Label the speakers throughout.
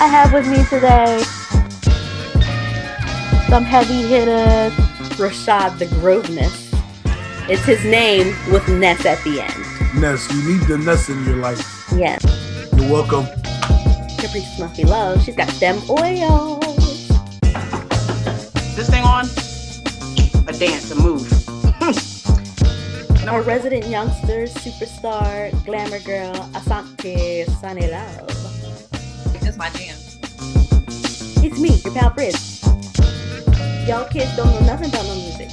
Speaker 1: I have with me today some heavy hitters. Rashad the Groveness. It's his name with Ness at the end.
Speaker 2: Ness, you need the Ness in your life.
Speaker 1: Yes.
Speaker 2: You're welcome.
Speaker 1: Caprice Snuffy Love. She's got them oils.
Speaker 3: This thing on? A dance, a move.
Speaker 1: Our resident youngster, superstar, glamour girl, Aasanté, Sunny Love.
Speaker 4: It's my jam.
Speaker 1: It's me, your pal Briz. Y'all kids don't know nothing about no music.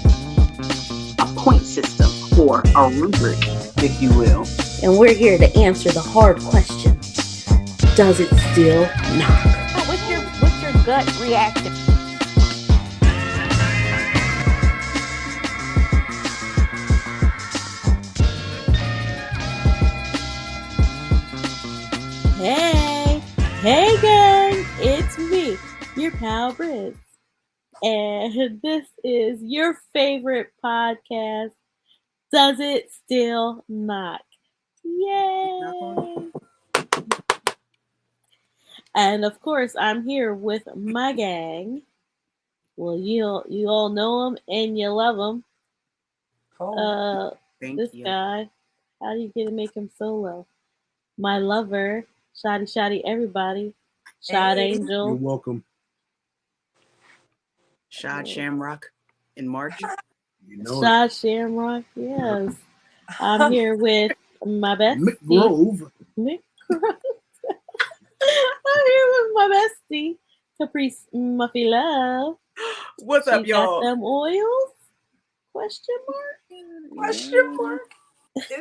Speaker 3: A point system, or a rubric, if you will.
Speaker 1: And we're here to answer the hard question. Does it still knock?
Speaker 4: What's your gut reaction?
Speaker 5: Hey gang, it's me, your pal Briz, and this is your favorite podcast, Does It Still Knock? Yay! And of course, I'm here with my gang. Well, you all know him and you love him. This guy, how do you get to make him solo? My lover, Shoddy, everybody. Shad Angel.
Speaker 2: You're welcome.
Speaker 3: Shad Shamrock in March.
Speaker 2: You know
Speaker 5: Shad Shamrock, yes. I'm here with my bestie.
Speaker 2: Mick Grove.
Speaker 5: Mick Grove. I'm here with my bestie, Caprice Muffy Love.
Speaker 3: What's up, y'all?
Speaker 5: Got them oils? Question mark?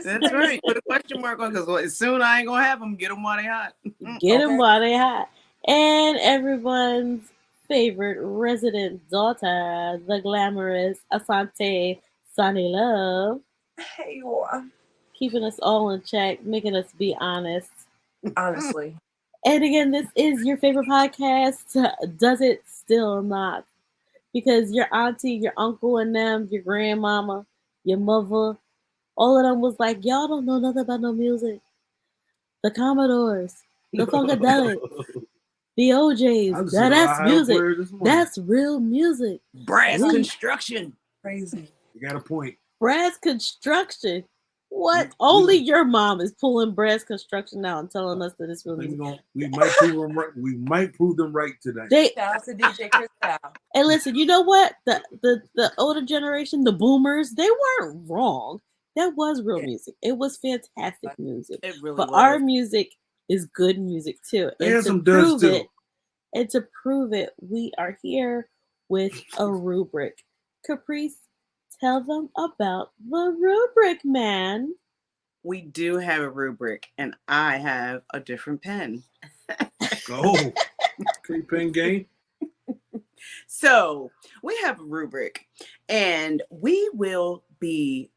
Speaker 3: That's right. Put a question mark on because soon I ain't gonna have them. Get them while they hot.
Speaker 5: Get them while they hot. And everyone's favorite resident daughter, the glamorous Aasante, Sunny Love.
Speaker 4: Hey, you are.
Speaker 5: Keeping us all in check, making us be honest.
Speaker 4: Honestly.
Speaker 5: And again, this is your favorite podcast, Does It Still Knock? Because your auntie, your uncle, and them, your grandmama, your mother, all of them was like, y'all don't know nothing about no music. The Commodores, the Funkadelics, the OJs, that's music. That's real music.
Speaker 3: Brass construction.
Speaker 4: Crazy.
Speaker 2: You got a point.
Speaker 5: Brass construction. What? Only your mom is pulling brass construction out and telling us that it's real music.
Speaker 2: We might prove them right. We might prove them right today.
Speaker 4: Shout out to DJ Chris Kyle.
Speaker 5: And listen, you know what? The older generation, the boomers, they weren't wrong. That was real music. It was fantastic music.
Speaker 3: It really
Speaker 5: but
Speaker 3: was.
Speaker 5: our music is good music too.
Speaker 2: And some does too.
Speaker 5: And to prove it, we are here with a rubric. Caprice, tell them about the rubric, man.
Speaker 3: We do have a rubric, and I have a different pen.
Speaker 2: Go. Okay, pen game.
Speaker 3: So we have a rubric, and we will be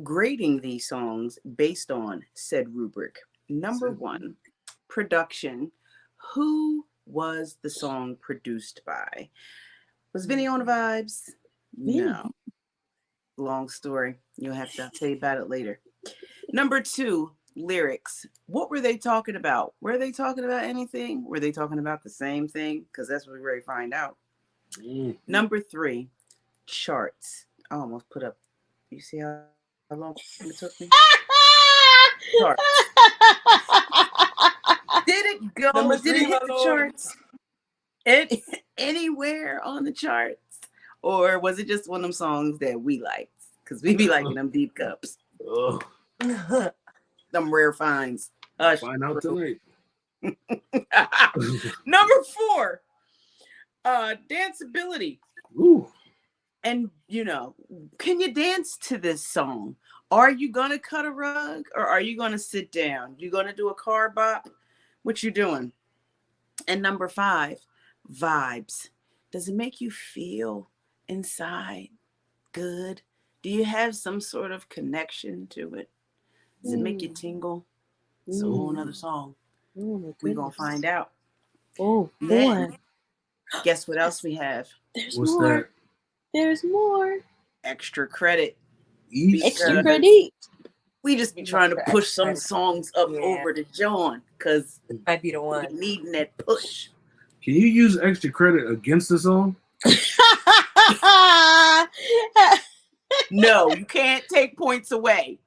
Speaker 3: grading these songs based on said rubric. Number one, production. Who was the song produced by? Was Vinny on the vibes? No. Long story. You'll have to tell you about it later. Number two, lyrics. What were they talking about? Were they talking about anything? Were they talking about the same thing? Because that's what we already find out. Number three, charts. I almost put up. You see how long it took me? Charts. Did it go? Did it hit the charts? Anywhere on the charts? Or was it just one of them songs that we liked? Because we be liking them deep cups. Them rare finds.
Speaker 2: Find out tonight.
Speaker 3: Number four, danceability.
Speaker 2: Ooh.
Speaker 3: And, can you dance to this song? Are you going to cut a rug or are you going to sit down? You going to do a car bop? What you doing? And number five, vibes. Does it make you feel inside good? Do you have some sort of connection to it? Does it make you tingle? It's a whole nother song. We're going to find out.
Speaker 5: Oh,
Speaker 3: Then, guess what else we have?
Speaker 5: There's
Speaker 2: What's
Speaker 5: more.
Speaker 2: that?
Speaker 5: There's more.
Speaker 3: Extra credit.
Speaker 5: Extra credit.
Speaker 3: We just be trying to push some songs up over to John because
Speaker 4: might be the one
Speaker 3: needing that push.
Speaker 2: Can you use extra credit against the song?
Speaker 3: No, you can't take points away.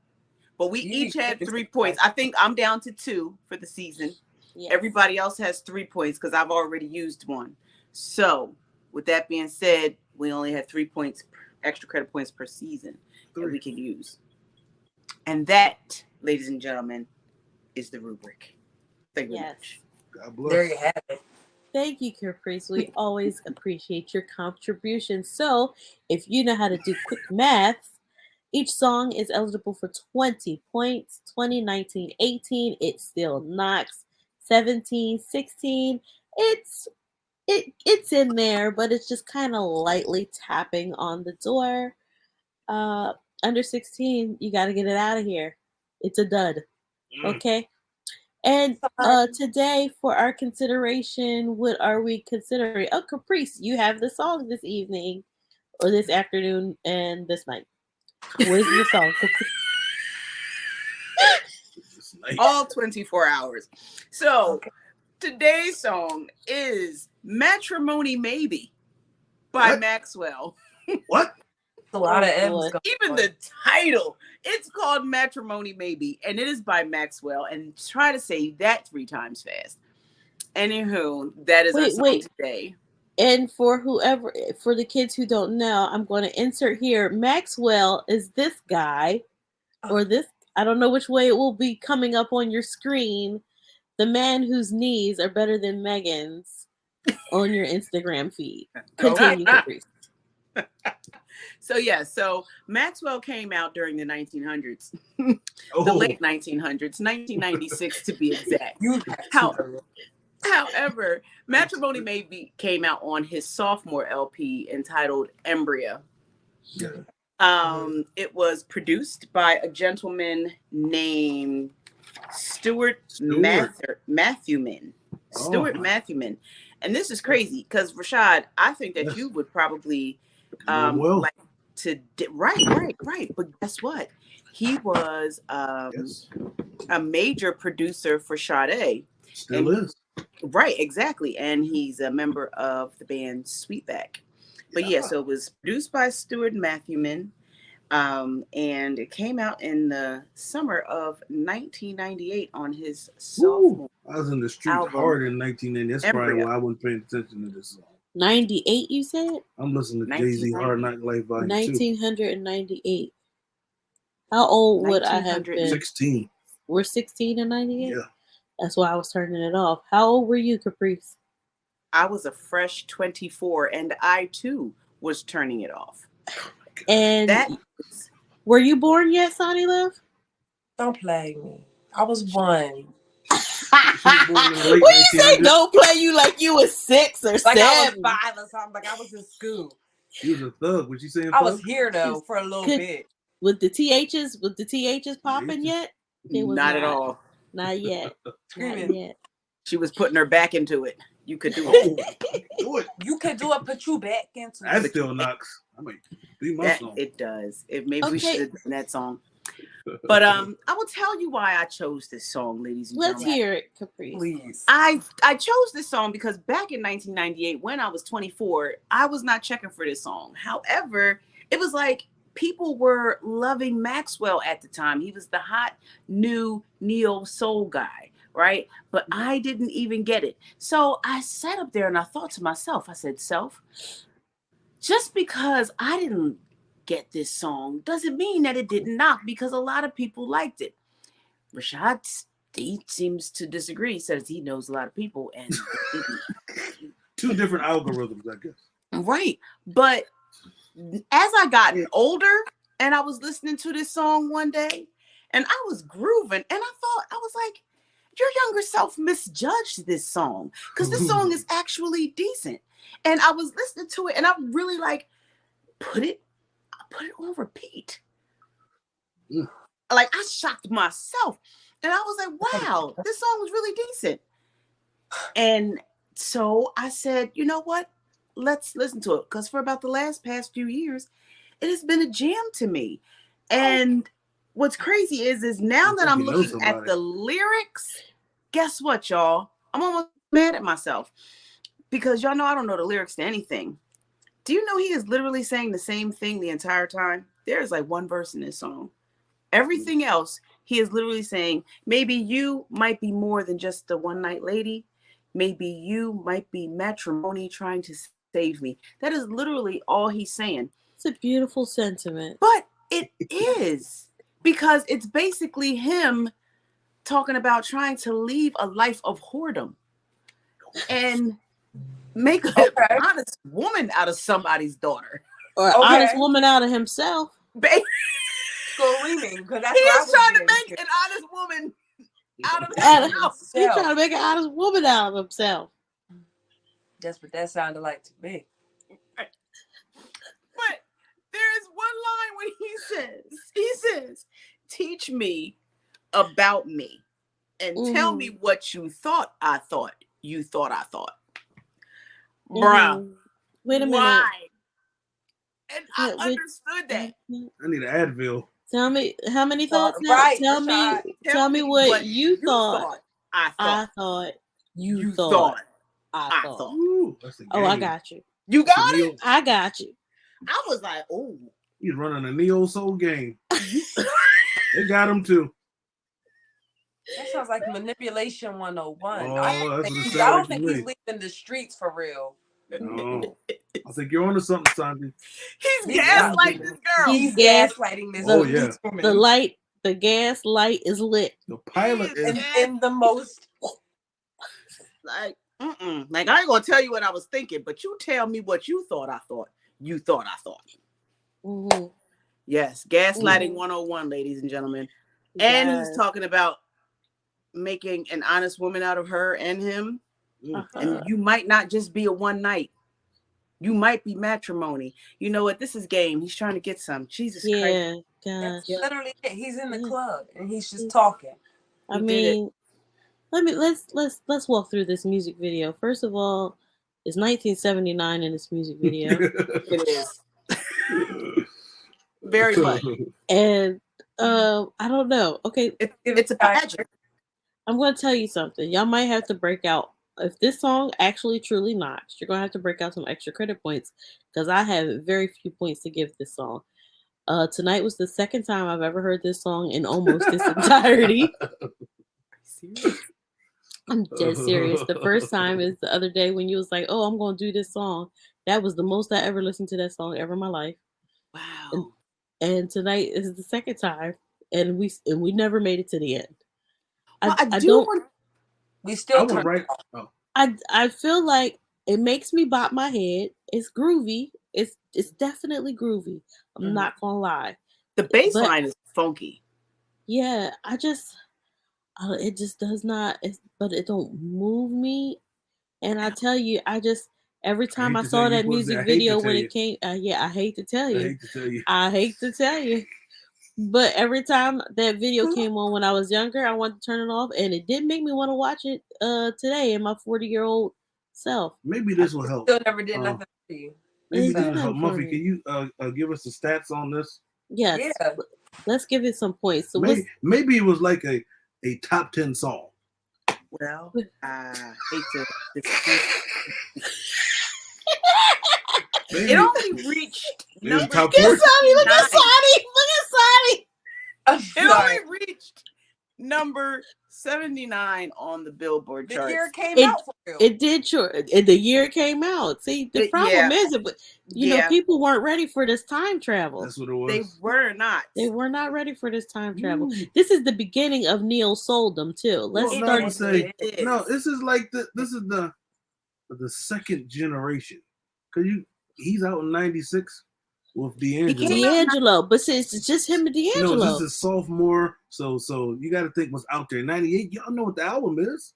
Speaker 3: But we
Speaker 4: You
Speaker 3: each
Speaker 4: need
Speaker 3: had
Speaker 4: to
Speaker 3: 3 points. I think I'm down to 2 for the season.
Speaker 5: Yes.
Speaker 3: Everybody else has 3 points because I've already used one. So, with that being said, we only had 3 points, extra credit points per season that we can use. And that, ladies and gentlemen, is the rubric. Thank you very much.
Speaker 2: God bless.
Speaker 4: There you have it.
Speaker 5: Thank you, Caprice. We always appreciate your contribution. So, if you know how to do quick math, each song is eligible for 20 points. 20, 19, 18, it still knocks. 17, 16, it's in there, but it's just kind of lightly tapping on the door. Under 16, you got to get it out of here. It's a dud. Okay? And today, for our consideration, what are we considering? Oh, Caprice, you have the song this evening, or this afternoon, and this night. What is the song?
Speaker 3: All 24 hours. So, today's song is Matrimony Maybe by Maxwell.
Speaker 2: What?
Speaker 4: A lot of M's.
Speaker 3: Even the title, it's called Matrimony Maybe, and it is by Maxwell. And try to say that 3 times fast. Anywho, that is our song today.
Speaker 5: And for the kids who don't know, I'm going to insert here. Maxwell is this guy, or this, I don't know which way it will be coming up on your screen. The man whose knees are better than Megan's on your Instagram feed. Continue, Caprice.
Speaker 3: So Maxwell came out during the 1900s, the late 1900s, 1996 to be exact. However, Matrimony Maybe came out on his sophomore LP entitled Embryo. It was produced by a gentleman named Stuart Matthewman. Stuart Matthewman. And this is crazy because, Rashad, I think that you would probably like to... Right. But guess what? He was a major producer for Sade.
Speaker 2: Still is.
Speaker 3: Right, exactly. And he's a member of the band Sweetback. But so it was produced by Stuart Matthewman. And it came out in the summer of 1998 on his sophomore
Speaker 2: I was in the street hard in 1990. That's probably why I wasn't paying attention to this song.
Speaker 5: 98, you said?
Speaker 2: I'm listening to Jay-Z Hard Knock Life Volume 2.
Speaker 5: 1998. How old would I have been?
Speaker 2: 16.
Speaker 5: We're 16 in 98?
Speaker 2: Yeah.
Speaker 5: That's why I was turning it off. How old were you, Caprice?
Speaker 3: I was a fresh 24, and I, too, was turning it off.
Speaker 5: And were you born yet, Sonny Love?
Speaker 4: Don't play me. I was 1.
Speaker 5: When you say don't play you like you was 6 or 7.
Speaker 4: I was 5 or something. Like I was in school.
Speaker 2: She was a thug. Was she saying
Speaker 4: I was here though for a little bit.
Speaker 5: With the THs popping yet? It was
Speaker 3: not at all.
Speaker 5: Not yet. Not yet.
Speaker 3: She was putting her back into it. You could do it.
Speaker 2: Do it.
Speaker 4: You could do it. Put you back into
Speaker 2: that
Speaker 4: it.
Speaker 2: Still knocks. I mean, be my song.
Speaker 3: It does. Maybe we should have done that song. But I will tell you why I chose this song, ladies and gentlemen.
Speaker 5: Let's hear it, Caprice.
Speaker 4: Please.
Speaker 3: I chose this song because back in 1998, when I was 24, I was not checking for this song. However, it was like people were loving Maxwell at the time. He was the hot new neo soul guy, right? But I didn't even get it. So I sat up there and I thought to myself, I said, just because I didn't get this song doesn't mean that it didn't knock, because a lot of people liked it. Rashad, he seems to disagree. He says he knows a lot of people, and
Speaker 2: two different algorithms, I guess.
Speaker 3: Right. But as I gotten older and I was listening to this song one day and I was grooving, and I was like, your younger self misjudged this song, because this song is actually decent. And I was listening to it and I really like put it on repeat. Like, I shocked myself. And I was like, wow, this song was really decent. And so I said, you know what? Let's listen to it. Because for about the past few years, it has been a jam to me. And what's crazy is now that I'm looking at the lyrics, guess what, y'all? I'm almost mad at myself. because y'all know I don't know the lyrics to anything. Do you know he is literally saying the same thing the entire time? There's like one verse in this song. Everything else, he is literally saying, maybe you might be more than just the one night lady. Maybe you might be matrimony trying to save me. That is literally all he's saying.
Speaker 5: It's a beautiful sentiment.
Speaker 3: But it is, because it's basically him talking about trying to leave a life of whoredom and make an honest woman out of somebody's daughter.
Speaker 5: Or an honest woman out of himself.
Speaker 4: Screaming, because that's
Speaker 3: he's trying to make an honest woman out of himself.
Speaker 5: He's trying to make an honest woman out of himself.
Speaker 4: That's what that sounded like to me.
Speaker 3: But there is one line when he says, teach me about me and tell me what you thought I thought you thought I thought. Bruh.
Speaker 5: Wait a minute.
Speaker 3: Why? And I understood that.
Speaker 2: I need an Advil.
Speaker 5: Tell me how many thoughts now?
Speaker 4: Right,
Speaker 5: Tell me what you thought.
Speaker 3: I
Speaker 5: thought. You thought. I thought.
Speaker 2: Ooh, that's a game.
Speaker 5: Oh, I got you.
Speaker 3: You got it?
Speaker 5: I got you.
Speaker 3: I was like, oh.
Speaker 2: He's running a Neo Soul game. They got him too.
Speaker 4: That sounds like manipulation 101.
Speaker 2: Oh,
Speaker 4: I don't think he's leaving the streets for real.
Speaker 2: No. I think you're onto something, Sandy.
Speaker 3: He's gaslighting this girl.
Speaker 4: He's gaslighting this
Speaker 5: woman. The gas light is lit.
Speaker 2: The pilot is
Speaker 4: in the most
Speaker 3: like, like I ain't gonna tell you what I was thinking, but you tell me what you thought I thought. You thought I thought.
Speaker 5: Mm-hmm.
Speaker 3: Yes, gaslighting 101, ladies and gentlemen. And he's talking about making an honest woman out of her and him. And you might not just be a one night. You might be matrimony. You know what? This is game. He's trying to get some. Jesus Christ.
Speaker 4: That's literally it. He's in the club and he's just talking.
Speaker 5: I mean, let's walk through this music video. First of all, it's 1979 in this music video.
Speaker 3: It is. Very much.
Speaker 5: And I don't know. Okay.
Speaker 3: It's a pageant.
Speaker 5: I'm going to tell you something. Y'all might have to break out. If this song actually truly knocks, you're going to have to break out some extra credit points because I have very few points to give this song. Tonight was the second time I've ever heard this song in almost its entirety. I'm dead serious. The first time is the other day when you was like, oh, I'm going to do this song. That was the most I ever listened to that song ever in my life.
Speaker 3: Wow.
Speaker 5: And tonight is the second time, and we never made it to the end.
Speaker 3: Well,
Speaker 4: we still
Speaker 2: right.
Speaker 5: I feel like it makes me bop my head. It's groovy. It's definitely groovy. I'm not gonna lie.
Speaker 3: The bass line is funky.
Speaker 5: Yeah, it just does not. But it don't move me. And I tell you, every time I saw that music video when it came, I hate to tell you. I hate to tell you. But every time that video came on when I was younger, I wanted to turn it off, and it did make me want to watch it today in my 40-year-old self.
Speaker 2: Maybe this will help.
Speaker 4: Still never did nothing for you.
Speaker 2: Maybe this will help. Muffy, can you give us the stats on this?
Speaker 5: Yes. Yeah. Let's give it some points. So
Speaker 2: maybe it was like a top 10 song.
Speaker 3: Well, I hate to disappoint. It only reached number.
Speaker 5: Look at Sonny. Look at Sonny.
Speaker 3: It only reached number 79 on the Billboard charts.
Speaker 4: The year came out for real.
Speaker 5: It did, sure. The year it came out. See, the problem is, you know, people weren't ready for this time travel.
Speaker 2: That's what it was.
Speaker 3: They were not.
Speaker 5: They were not ready for this time travel. This is the beginning of Neo Souldom too. Let's start.
Speaker 2: No, this is like the second generation because he's out in '96 with
Speaker 5: D'Angelo, but since it's just him and D'Angelo.
Speaker 2: No, this is sophomore, so you got to think what's out there. '98, y'all know what the album is?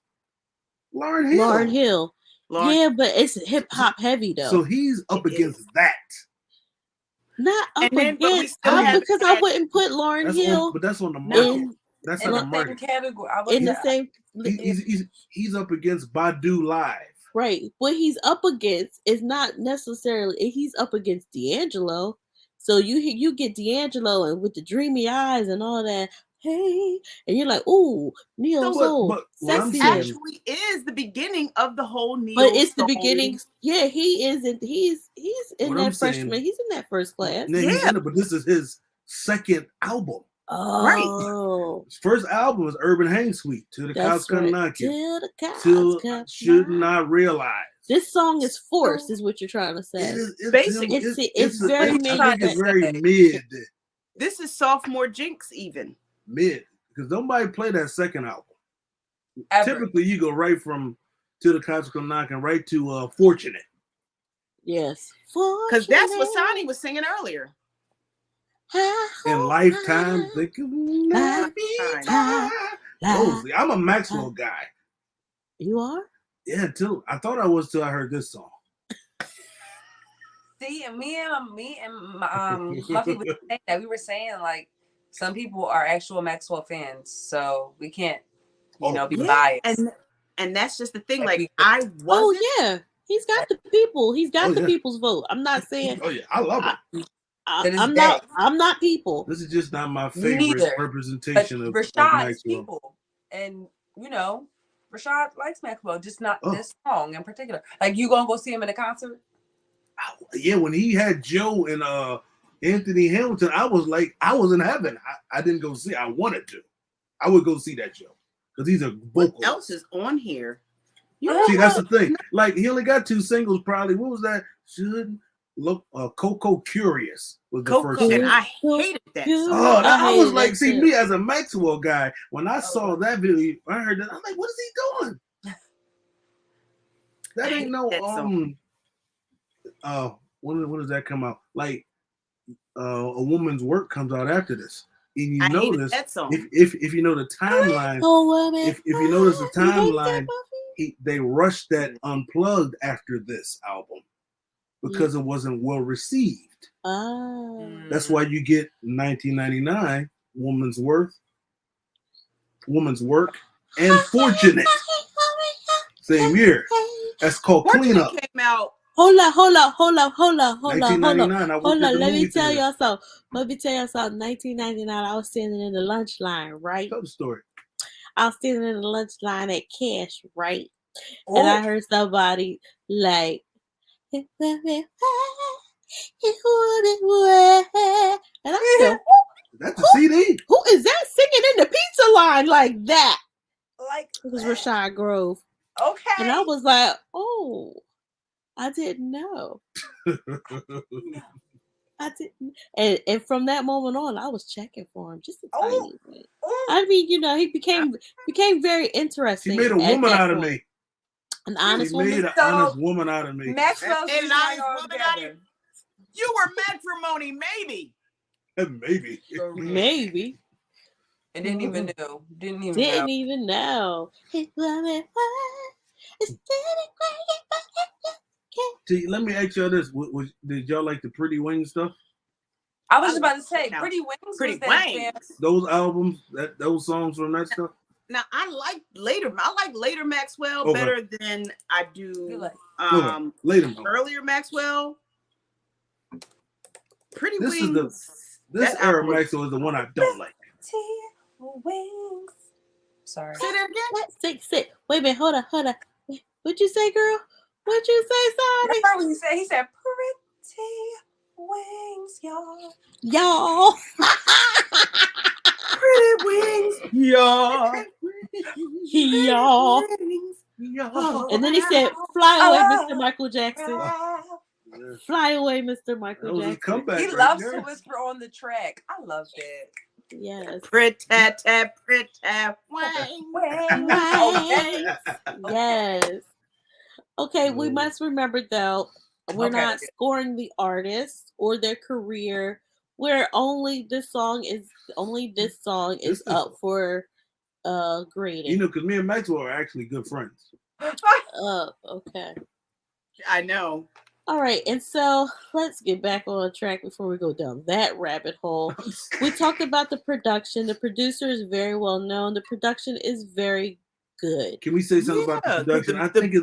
Speaker 2: Lauryn Hill.
Speaker 5: Yeah, but it's hip hop heavy though.
Speaker 2: So he's up against that.
Speaker 5: Not up against, because I wouldn't put Lauryn Hill.
Speaker 2: But that's on the market. That's on the market.
Speaker 5: In the same.
Speaker 2: He's up against Badu Live.
Speaker 5: Right. What he's up against is not necessarily, he's up against D'Angelo. So you get D'Angelo and with the dreamy eyes and all that. hey, and you're like, ooh, neo soul,
Speaker 2: but what I'm
Speaker 5: sexy.
Speaker 2: saying-
Speaker 3: Actually is the beginning of the whole neo
Speaker 5: But it's the
Speaker 3: soul.
Speaker 5: beginning. Yeah, he isn't. He's in
Speaker 2: What
Speaker 5: that
Speaker 2: I'm saying-
Speaker 5: freshman. He's in that first class.
Speaker 2: No, he's
Speaker 3: Yeah.
Speaker 2: in it, but this is his second album.
Speaker 5: Oh,
Speaker 2: His first album was Urban Hang Suite, Till the Cows
Speaker 5: that's
Speaker 2: Come
Speaker 5: right.
Speaker 2: Knocking,
Speaker 5: Till the cows
Speaker 2: Till
Speaker 5: come
Speaker 2: Should
Speaker 5: knocking.
Speaker 2: Not Realize.
Speaker 5: This song is forced, is what you're trying to say.
Speaker 2: It is, it's
Speaker 3: Basically,
Speaker 2: him-
Speaker 5: it's very
Speaker 2: I think it's very mid.
Speaker 3: This is sophomore Jinx even.
Speaker 2: Mid. Because nobody play that second album.
Speaker 4: Ever.
Speaker 2: Typically, you go right from Till the Cows Come Knocking right to Fortunate.
Speaker 5: Yes,
Speaker 3: Because that's what Sonny was singing earlier.
Speaker 2: In Lifetime, think of
Speaker 3: Lifetime.
Speaker 2: I'm a Maxwell guy.
Speaker 5: You are?
Speaker 2: Yeah, too. I thought I was till I heard this song.
Speaker 4: See, and me and Fluffy was saying that. We were saying like some people are actual Maxwell fans, so we can't, be biased.
Speaker 3: And that's just the thing.
Speaker 4: Like,
Speaker 3: Like I wasn't.
Speaker 5: Oh yeah, he's got the people. He's got the
Speaker 2: yeah.
Speaker 5: people's vote. I'm not saying.
Speaker 2: Oh yeah, I love it.
Speaker 5: I'm not. I'm not people.
Speaker 2: This is just not my
Speaker 4: Me
Speaker 2: favorite
Speaker 4: neither.
Speaker 2: representation of
Speaker 4: Rashad's
Speaker 2: Maxwell.
Speaker 4: people, and Rashad likes Maxwell, just not this song in particular. Like, you gonna go see him in a concert?
Speaker 2: Yeah, when he had Joe and Anthony Hamilton, I was in heaven. I didn't go see. I wanted to. I would go see that show because he's a vocal.
Speaker 3: What else is on here?
Speaker 2: See, that's the thing. Like, he only got 2 singles. Probably. What was that? Should look. Coco Curious was the first
Speaker 3: Coco,
Speaker 2: song.
Speaker 3: and I hated that song.
Speaker 2: Oh, I was
Speaker 5: hated
Speaker 2: like,
Speaker 5: that
Speaker 2: see,
Speaker 5: too.
Speaker 2: me as a Maxwell guy, when I saw that video, I heard that. I'm like, what is he doing? That ain't no
Speaker 3: that song.
Speaker 2: when does that come out? Like A Woman's Work comes out after this. And you
Speaker 3: I hated
Speaker 2: notice
Speaker 3: that song.
Speaker 2: if you know the timeline, if you notice the timeline, they rushed that Unplugged after this album because it wasn't well received. That's why you get 1999 Woman's Work, and Fortunate same year. That's called Cleanup.
Speaker 3: Fortunate came out.
Speaker 5: Hold up.
Speaker 2: 1999.
Speaker 5: Hold on. Let me tell y'all something. 1999, I was standing in the lunch line, right?
Speaker 2: Tell the story.
Speaker 5: I was standing in the lunch line at Cash, right? And I heard somebody like, and I said,
Speaker 2: That's a CD.
Speaker 5: who is that singing in the pizza line like that?
Speaker 4: Like,
Speaker 5: It was Rashad Grove.
Speaker 4: okay.
Speaker 5: And I was like, oh, I didn't know. I didn't. And from that moment on, I was checking for him just a tiny bit. I mean, he became very interesting.
Speaker 2: He made a woman out of me.
Speaker 5: An honest
Speaker 2: He
Speaker 5: woman.
Speaker 2: made an honest woman out of me.
Speaker 4: Maxwell's
Speaker 3: And
Speaker 4: and
Speaker 3: I
Speaker 4: I
Speaker 3: was woman out of you. You were Matrimony, maybe.
Speaker 2: Maybe.
Speaker 5: Maybe.
Speaker 4: And didn't even know. Didn't
Speaker 5: even know.
Speaker 2: See, let me ask y'all this: did y'all like the Pretty Wings stuff?
Speaker 4: I was about to say,
Speaker 3: Now,
Speaker 4: Pretty Wings.
Speaker 3: Pretty
Speaker 4: was that
Speaker 3: Wings.
Speaker 2: Those albums, those songs from that stuff.
Speaker 3: Now I like later Maxwell better than I do
Speaker 2: Later,
Speaker 3: earlier Maxwell. Pretty
Speaker 2: this
Speaker 3: Wings.
Speaker 2: This era Maxwell is the one I don't like.
Speaker 4: Wings. Sorry.
Speaker 3: Say that again.
Speaker 5: Sit. Wait a minute. Hold on. What'd you say, girl? What'd you say, Sonny?
Speaker 4: That's what he said. He said, "Pretty wings, y'all."
Speaker 5: Y'all.
Speaker 3: Pretty Wings, y'all.
Speaker 5: Y'all. And then he said, "Fly away, Mr. Michael Jackson. Fly away, Mr. Michael Jackson."
Speaker 2: Comeback.
Speaker 4: He loves to whisper on the track. I love that.
Speaker 5: Yes.
Speaker 3: Pretty wings.
Speaker 5: Yes. Okay, we must remember though, we're not scoring the artist or their career. Where only this song is up for grading.
Speaker 2: Because me and Maxwell are actually good friends.
Speaker 5: Okay.
Speaker 3: I know.
Speaker 5: All right, and so let's get back on track before we go down that rabbit hole. We talked about the production. The producer is very well known. The production is very good.
Speaker 2: Can we say something about the production? I think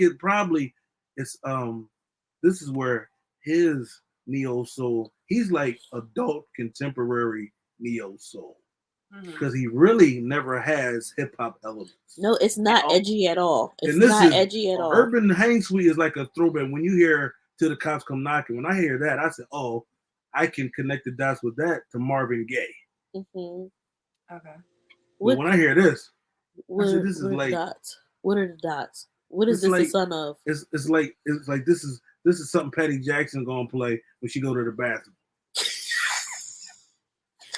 Speaker 2: it probably it's this is where his neo soul. He's like adult contemporary neo soul. because he really never has hip hop elements.
Speaker 5: No, it's not edgy at all. It's
Speaker 2: and this
Speaker 5: not
Speaker 2: is
Speaker 5: edgy at all.
Speaker 2: Urban Hang Suite is like a throwback. When you hear Till the Cops Come Knocking, when I hear that, I said, "Oh, I can connect the dots with that to Marvin Gaye."
Speaker 5: Mm-hmm.
Speaker 4: Okay.
Speaker 2: But when I hear this,
Speaker 5: what,
Speaker 2: I said, "This is like
Speaker 5: dots? What are the dots? What is this
Speaker 2: like,
Speaker 5: the son of?"
Speaker 2: It's like this is something Patty Jackson gonna play when she go to the bathroom.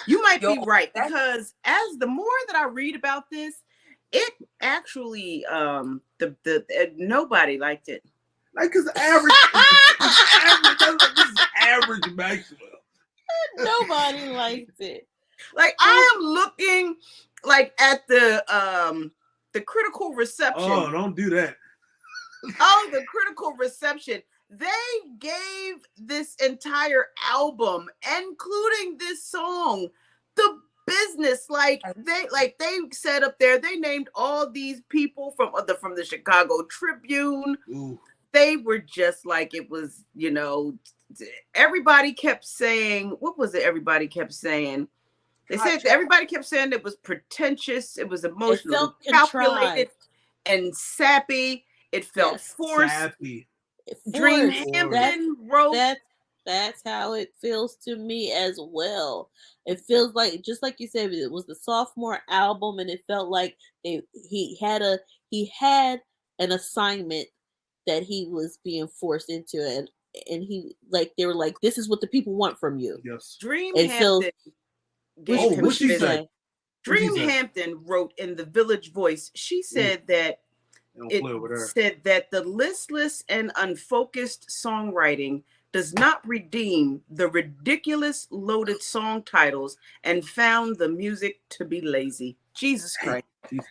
Speaker 3: You might be right, because as the more that I read about this, it actually nobody liked it.
Speaker 2: Like it's average. This is average Maxwell.
Speaker 5: Nobody liked it.
Speaker 3: Like I am looking like at the critical reception.
Speaker 2: Oh, don't do that.
Speaker 3: Oh, the critical reception. They gave this entire album, including this song, the business. Like they said up there, they named all these people from the Chicago Tribune.
Speaker 2: Ooh.
Speaker 3: They were just like, it was, everybody kept saying, what was it? Everybody kept saying, they said everybody kept saying it was pretentious, it was emotional, calculated, and sappy. It felt forced.
Speaker 2: Sappy.
Speaker 3: Dream Hampton wrote.
Speaker 5: That's how it feels to me as well. It feels like, just like you said, it was the sophomore album, and it felt like he had an assignment that he was being forced into, and he, like, they were like, this is what the people want from you.
Speaker 2: Yes.
Speaker 3: Dream Hampton.
Speaker 2: What she said?
Speaker 3: Dream Hampton wrote in the Village Voice. She said that the listless and unfocused songwriting does not redeem the ridiculous loaded song titles, and found the music to be lazy. Jesus Christ.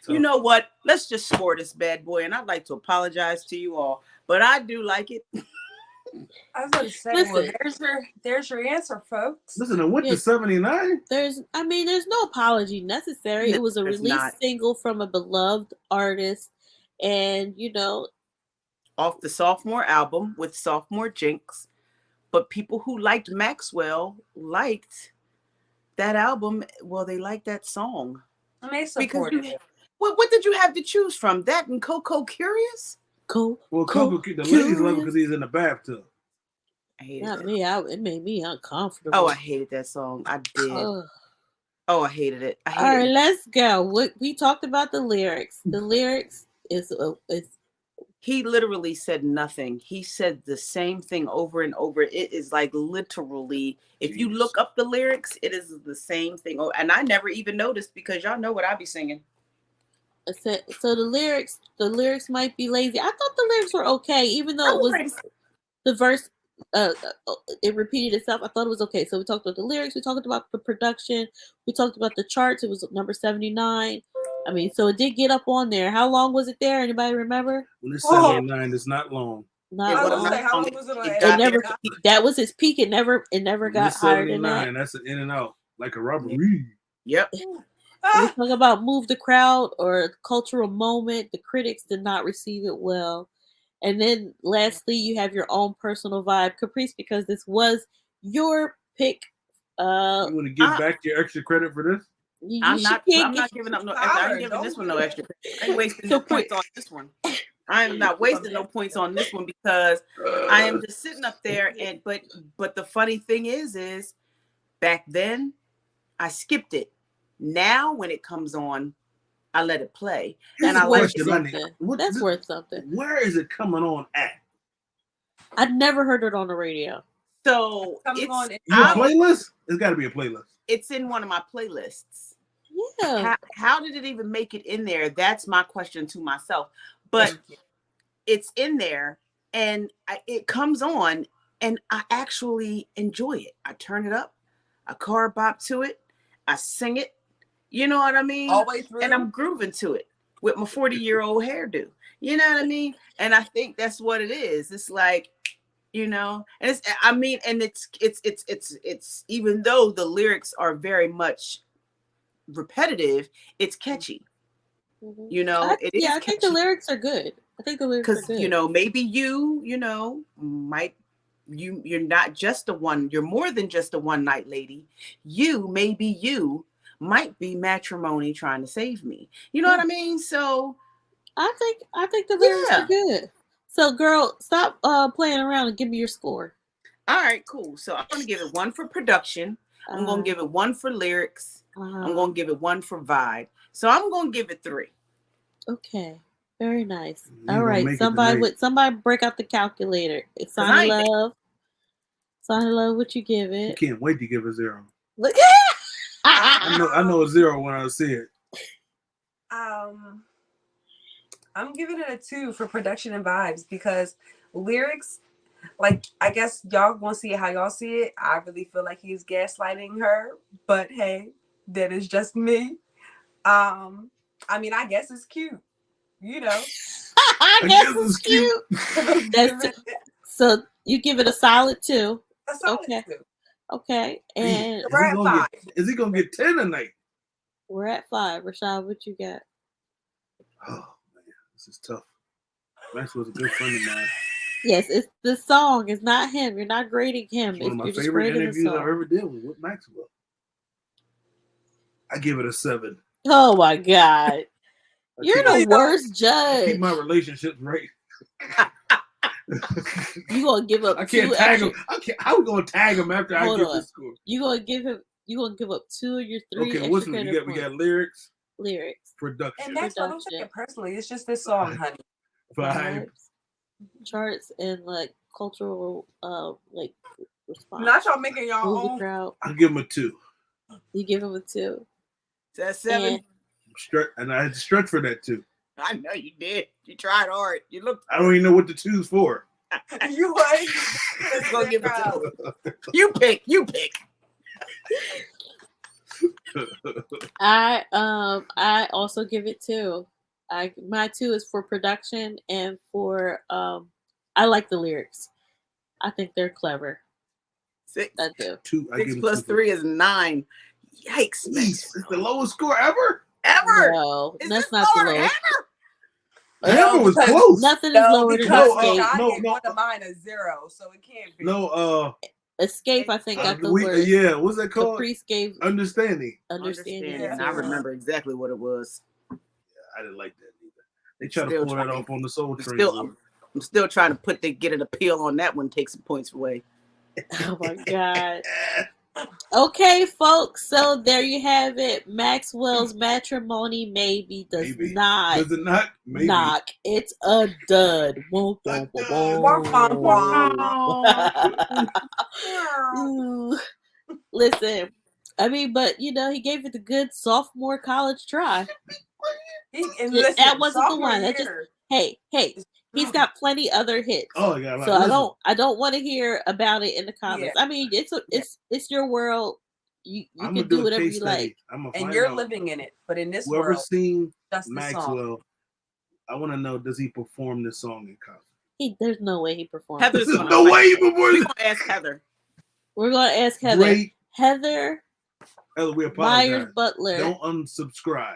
Speaker 3: You know what? Let's just score this bad boy, and I'd like to apologize to you all, but I do like it.
Speaker 4: I was going to say, well, there's your answer, folks.
Speaker 2: Listen, it went to 79.
Speaker 5: There's no apology necessary. It was a release single from a beloved artist, and
Speaker 3: off the sophomore album with sophomore jinx. But people who liked Maxwell liked that album. Well, they liked that song.
Speaker 4: And they supported it.
Speaker 3: What did you have to choose from? That and Coco Curious?
Speaker 2: Coco, the ladies love it because he's in the bathtub.
Speaker 3: I hated
Speaker 5: Not
Speaker 3: that.
Speaker 5: me. It made me uncomfortable.
Speaker 3: Oh, I hated that song. I did. Oh, I hated it.
Speaker 5: All right, let's go. We talked about the lyrics. The lyrics is
Speaker 3: he literally said nothing. He said the same thing over and over. It is like literally, if you look up the lyrics, it is the same thing. Oh, and I never even noticed, because y'all know what I be singing.
Speaker 5: So the lyrics might be lazy. I thought the lyrics were okay, even though it was the verse. It repeated itself. I thought it was okay. So we talked about the lyrics. We talked about the production. We talked about the charts. It was number 79. I mean, so it did get up on there. How long was it there? Anybody remember?
Speaker 2: When it's 79, it's not long.
Speaker 5: How long was it? That was his peak. It never got higher than that.
Speaker 2: That's an in and out, like a robbery.
Speaker 3: Yep.
Speaker 5: We talk about move the crowd or cultural moment. The critics did not receive it well. And then lastly, you have your own personal vibe, Caprice, because this was your pick.
Speaker 2: You want to give back your extra credit for this?
Speaker 3: I'm not giving up no extra. I'm giving this one no extra. I ain't wasting no points on this one. I am not wasting no points on this one, because I am just sitting up there, but the funny thing is back then I skipped it. Now when it comes on, I let it play.
Speaker 5: That's
Speaker 3: and I
Speaker 5: worth something. That's worth something.
Speaker 2: Where is it coming on at?
Speaker 5: I'd never heard it on the radio.
Speaker 3: So
Speaker 2: it's a playlist? It's got to be a playlist.
Speaker 3: It's in one of my playlists.
Speaker 5: Yeah.
Speaker 3: How did it even make it in there? That's my question to myself. But it's in there, and it comes on, and I actually enjoy it. I turn it up, I car bop to it, I sing it. You know what I mean?
Speaker 4: All the way through.
Speaker 3: And I'm grooving to it with my 40-year-old hairdo. You know what I mean? And I think that's what it is. It's like, and it's even though the lyrics are very much repetitive, it's catchy.
Speaker 5: Mm-hmm.
Speaker 3: I
Speaker 5: think the lyrics are good. I think the lyrics are good.
Speaker 3: Because, maybe you're not just a one, you're more than just a one night lady. You may be you, might be Matrimony trying to save me. You know what I mean? So
Speaker 5: I think the lyrics are good. So, girl, stop playing around and give me your score.
Speaker 3: All right, cool. So I'm going to give it 1 for production. I'm going to give it 1 for lyrics. I'm going to give it 1 for vibe. So I'm going to give it 3.
Speaker 5: Okay. Very nice. All right. Somebody break out the calculator. It's Sign of Love. Sign of Love, what you give it?
Speaker 2: I can't wait to give a 0.
Speaker 5: Look
Speaker 2: I know a 0 when I see it.
Speaker 4: I'm giving it a 2 for production and vibes because lyrics, like, I guess y'all gonna see it how y'all see it. I really feel like he's gaslighting her, but hey, that is just me. I mean, I guess it's cute, you know.
Speaker 5: I guess it's cute. So you give it a solid 2.
Speaker 4: A solid 2.
Speaker 5: Okay. And
Speaker 4: we're at 5.
Speaker 2: Is he gonna get 10 tonight?
Speaker 5: We're at 5. Rashad, what you got?
Speaker 2: Oh man, this is tough. Maxwell's a good friend of mine.
Speaker 5: Yes, it's the song. It's not him. You're not grading him.
Speaker 2: It's one of my favorite interviews I've ever did with Maxwell. I give it a 7.
Speaker 5: Oh my God. You're the worst judge.
Speaker 2: I keep my relationships right.
Speaker 5: You gonna give up?
Speaker 2: I can't tag him. How we gonna tag him after I give the score?
Speaker 5: You gonna give up 2 of your 3?
Speaker 2: Okay, what's we got lyrics, production,
Speaker 4: and that's what I'm saying. Personally, it's just this song, honey.
Speaker 2: Vibes,
Speaker 5: charts, and like cultural like response.
Speaker 4: Not y'all making y'all own.
Speaker 5: Crowd.
Speaker 2: I'll give him a 2.
Speaker 5: You give him a 2.
Speaker 3: That's 7.
Speaker 2: And I had to stretch for that 2.
Speaker 3: I know you did. You tried hard. You looked.
Speaker 2: I don't even know what the 2's for.
Speaker 4: You like?
Speaker 3: Go give it to him. You pick.
Speaker 5: I also give it 2. My 2 is for production and for I like the lyrics. I think they're clever.
Speaker 3: 6.
Speaker 5: I do.
Speaker 2: 2.
Speaker 3: 6 plus 3 is 9. Yikes!
Speaker 2: It's the lowest score ever.
Speaker 5: No, that's not the lowest.
Speaker 2: Hammer was close.
Speaker 5: Nothing is lower than Escape.
Speaker 4: One of mine is 0, so it can't be.
Speaker 2: No,
Speaker 5: Escape, I think, got the worst.
Speaker 2: Yeah, what's that called?
Speaker 5: Caprice gave
Speaker 2: Understanding.
Speaker 5: Yeah.
Speaker 3: I remember exactly what it was.
Speaker 2: Yeah, I didn't like that either. They try to pull that off on the Soul Train.
Speaker 3: I'm still trying to get an appeal on that one. Take some points away.
Speaker 5: Oh my God. Okay, folks. So there you have it. Maxwell's Matrimony maybe does not.
Speaker 2: Does it not? Maybe.
Speaker 5: Knock. It's a dud. Listen, I mean, but he gave it the good sophomore college try. That wasn't the one. That just hey. He's got plenty other hits.
Speaker 2: Oh yeah.
Speaker 5: So I don't want to hear about it in the comments. Yeah. I mean, it's your world. You can do whatever you like.
Speaker 4: And you're living in it. But in this world,
Speaker 2: whoever's seen
Speaker 4: just
Speaker 2: Maxwell, I want to know, does he perform this song in concert?
Speaker 5: There's no way he performed.
Speaker 2: There's no way he performed.
Speaker 3: We're gonna ask Heather.
Speaker 5: We're gonna ask Heather.
Speaker 2: Great.
Speaker 5: Heather,
Speaker 2: we apologize.
Speaker 5: Myers Butler.
Speaker 2: Don't unsubscribe.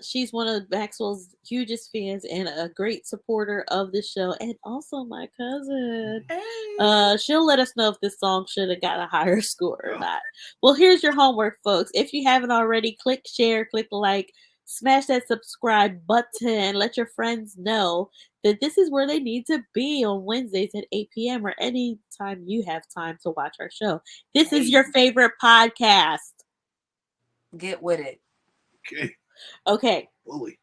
Speaker 5: She's one of Maxwell's hugest fans and a great supporter of the show, and also my cousin. Hey. She'll let us know if this song should have got a higher score or not. Well, here's your homework, folks. If you haven't already, click share, click like, smash that subscribe button. Let your friends know that this is where they need to be on Wednesdays at 8 p.m. or any time you have time to watch our show. This is your favorite podcast.
Speaker 4: Get with it.
Speaker 5: Okay.
Speaker 2: Bully.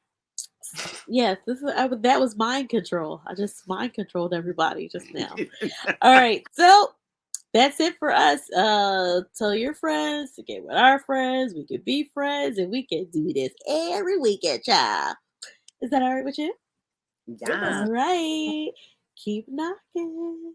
Speaker 5: Yes, that was mind control. I just mind controlled everybody just now. All right, so that's it for us. Tell your friends to get with our friends. We can be friends, and we can do this every weekend, child. Is that all right with you?
Speaker 3: Yeah.
Speaker 5: All right. Keep knocking.